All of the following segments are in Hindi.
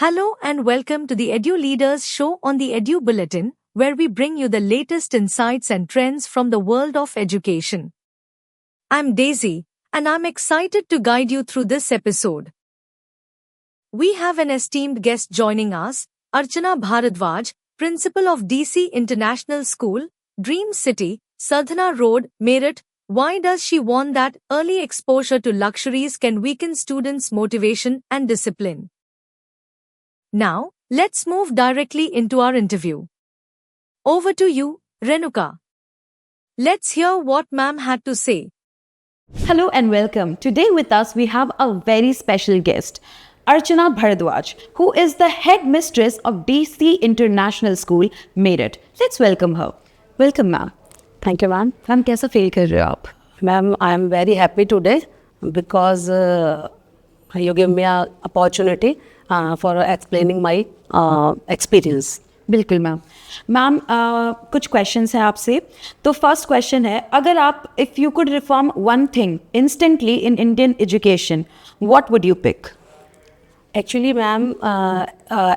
Hello and welcome to the Edu Leaders Show on the Edu Bulletin, where we bring you the latest insights and trends from the world of education. I'm Daisy, and I'm excited to guide you through this episode. We have an esteemed guest joining us, Archana Bharadwaj, Principal of DC International School, Dream City, Sadhana Road, Meerut. Why does she warn that early exposure to luxuries can weaken students' motivation and discipline? Now, let's move directly into our interview. Over to you, Renuka. Let's hear what ma'am had to say. Hello and welcome. Today with us we have a very special guest, Archana Bharadwaj, who is the head mistress of DC International School, Meerut. Let's welcome her. Welcome, ma'am. Thank you, ma'am. Ma'am कैसा फील कर रहे हो आप? Ma'am, I am very happy today because you give me an opportunity for explaining my experience. बिल्कुल मैम कुछ क्वेश्चंस हैं आपसे. तो फर्स्ट क्वेश्चन है, अगर आप if you could reform one thing instantly in Indian education, what would you pick? Actually ma'am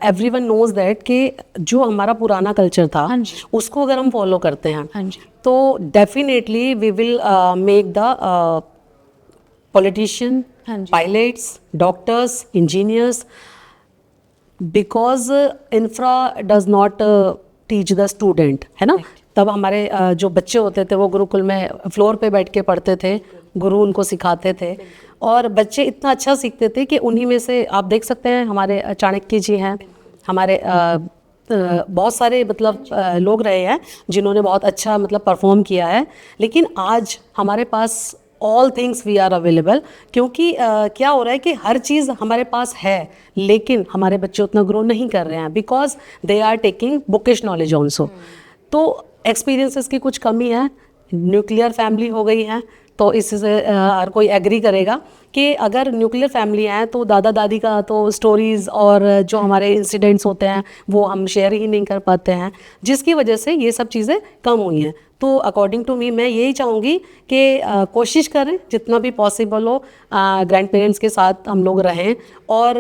everyone knows that कि जो हमारा पुराना कल्चर था उसको अगर हम फॉलो करते हैं तो definitely we will make the politician, pilots, doctors, engineers, because infra does not teach the student, है ना. तब हमारे जो बच्चे होते थे वो गुरुकुल में फ्लोर पे बैठ के पढ़ते थे, गुरु उनको सिखाते थे और बच्चे इतना अच्छा सीखते थे कि उन्हीं में से आप देख सकते हैं हमारे चाणक्य जी हैं, हमारे बहुत सारे मतलब लोग रहे हैं जिन्होंने बहुत अच्छा मतलब परफॉर्म किया है. लेकिन आज हमारे पास all things we are available, क्योंकि क्या हो रहा है कि हर चीज़ हमारे पास है लेकिन हमारे बच्चे उतना ग्रो नहीं कर रहे हैं because they are taking bookish knowledge also. तो एक्सपीरियंसेस की कुछ कमी है, न्यूक्लियर फैमिली हो गई है, तो इससे हर कोई एग्री करेगा कि अगर न्यूक्लियर फैमिली है तो दादा दादी का तो स्टोरीज़ और जो हमारे इंसिडेंट्स होते हैं वो हम शेयर ही नहीं कर पाते हैं, जिसकी वजह से ये सब चीज़ें कम हुई हैं. तो अकॉर्डिंग टू मी मैं यही चाहूँगी कि कोशिश करें जितना भी पॉसिबल हो ग्रैंड पेरेंट्स के साथ हम लोग रहें. और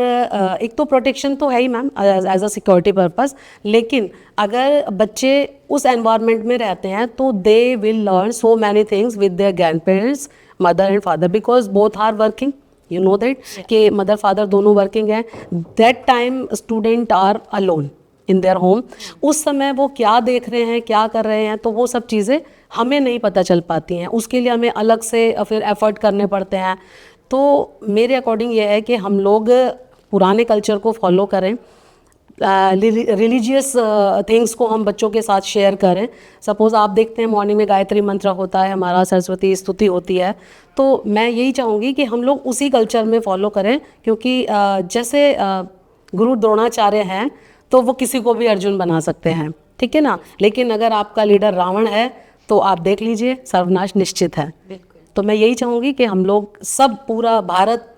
एक तो प्रोटेक्शन तो है ही ma'am as a security purpose, लेकिन अगर बच्चे उस एनवायरनमेंट में रहते हैं तो they will learn so many things with their grandparents, mother and father, because both are working. You know that कि मदर फादर दोनों वर्किंग हैं. That time student are alone in their home. उस समय वो क्या देख रहे हैं, क्या कर रहे हैं, तो वो सब चीज़ें हमें नहीं पता चल पाती हैं. उसके लिए हमें अलग से फिर एफर्ट करने पड़ते हैं. तो मेरे अकॉर्डिंग ये है कि हम लोग पुराने कल्चर को फॉलो करें, रिलीजियस थिंग्स को हम बच्चों के साथ शेयर करें. सपोज़ आप देखते हैं मॉर्निंग में गायत्री मंत्र होता है, हमारा सरस्वती स्तुति होती है, तो मैं यही चाहूँगी कि हम लोग उसी कल्चर में फॉलो करें. क्योंकि जैसे गुरु द्रोणाचार्य हैं तो वो किसी को भी अर्जुन बना सकते हैं, ठीक है ना. लेकिन अगर आपका लीडर रावण है तो आप देख लीजिए सर्वनाश निश्चित है. तो मैं यही चाहूँगी कि हम लोग सब, पूरा भारत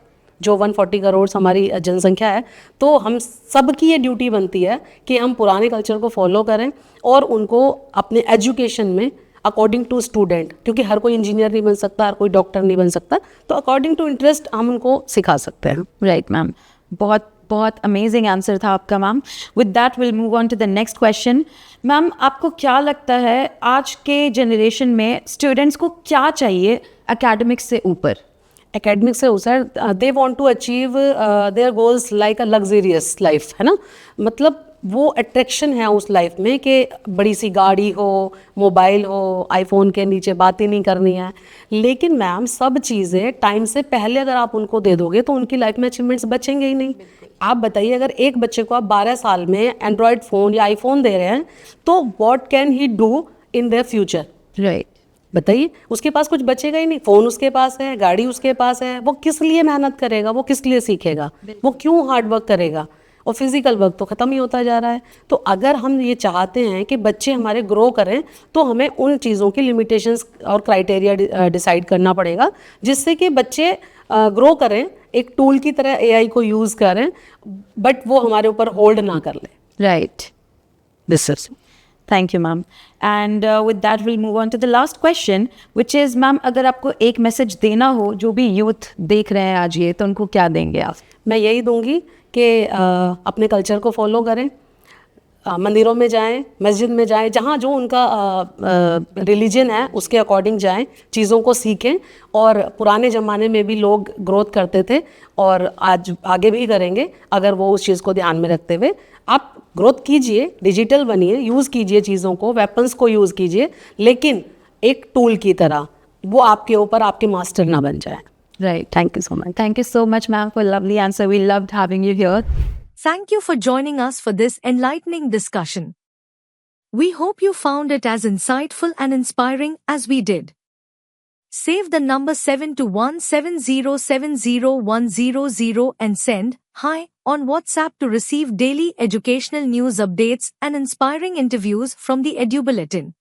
जो 140 करोड़ हमारी जनसंख्या है, तो हम सबकी ये ड्यूटी बनती है कि हम पुराने कल्चर को फॉलो करें और उनको अपने एजुकेशन में अकॉर्डिंग टू स्टूडेंट, क्योंकि हर कोई इंजीनियर नहीं बन सकता, हर कोई डॉक्टर नहीं बन सकता, तो अकॉर्डिंग टू इंटरेस्ट हम उनको सिखा सकते हैं. राइट मैम, बहुत अमेजिंग आंसर था आपका ma'am. With that will move on to the next question. Ma'am आपको क्या लगता है आज के जनरेशन में स्टूडेंट्स को क्या चाहिए एकेडमिक्स से ऊपर? एकेडमिक्स से sir they want to achieve their goals like a luxurious life, है ना. मतलब वो अट्रैक्शन है उस लाइफ में कि बड़ी सी गाड़ी हो, मोबाइल हो, आईफोन के नीचे बात ही नहीं करनी है. लेकिन मैम सब चीज़ें टाइम से पहले अगर आप उनको दे दोगे तो उनकी लाइफ में अचीवमेंट्स बचेंगे ही नहीं. आप बताइए, अगर एक बच्चे को आप 12 साल में एंड्रॉयड फ़ोन या आईफोन दे रहे हैं तो what can he do in their future? Right, बताइए. उसके पास कुछ बचेगा ही नहीं. फ़ोन उसके पास है, गाड़ी उसके पास है, वो किस लिए मेहनत करेगा, वो किस लिए सीखेगा, वो क्यों हार्ड वर्क करेगा? और फिजिकल वर्क तो ख़त्म ही होता जा रहा है. तो अगर हम ये चाहते हैं कि बच्चे हमारे ग्रो करें तो हमें उन चीज़ों की लिमिटेशंस और क्राइटेरिया डिसाइड करना पड़ेगा जिससे कि बच्चे ग्रो करें, एक टूल की तरह एआई को यूज़ करें, बट वो हमारे ऊपर होल्ड ना कर ले. Right, this is. Thank you ma'am. And with that will move on to the last question which is, ma'am अगर आपको एक मैसेज देना हो जो भी यूथ देख रहे हैं आज ये, तो उनको क्या देंगे आप? मैं यही दूंगी कि अपने कल्चर को फॉलो करें, मंदिरों में जाएं, मस्जिद में जाएं, जहाँ जो उनका रिलीजन है उसके अकॉर्डिंग जाएं, चीज़ों को सीखें। और पुराने ज़माने में भी लोग ग्रोथ करते थे और आज आगे भी करेंगे अगर वो उस चीज़ को ध्यान में रखते हुए। आप ग्रोथ कीजिए, डिजिटल बनिए, यूज़ कीजिए चीज़ों को, वेपन्स को यूज़ कीजिए, लेकिन एक टूल की तरह, वो आपके ऊपर आपके मास्टर ना बन जाए। Right. Thank you so much. Thank you so much, ma'am, for a lovely answer. We loved having you here. Thank you for joining us for this enlightening discussion. We hope you found it as insightful and inspiring as we did. Save the number 7217070100 and send "Hi" on WhatsApp to receive daily educational news updates and inspiring interviews from the Edu Bulletin.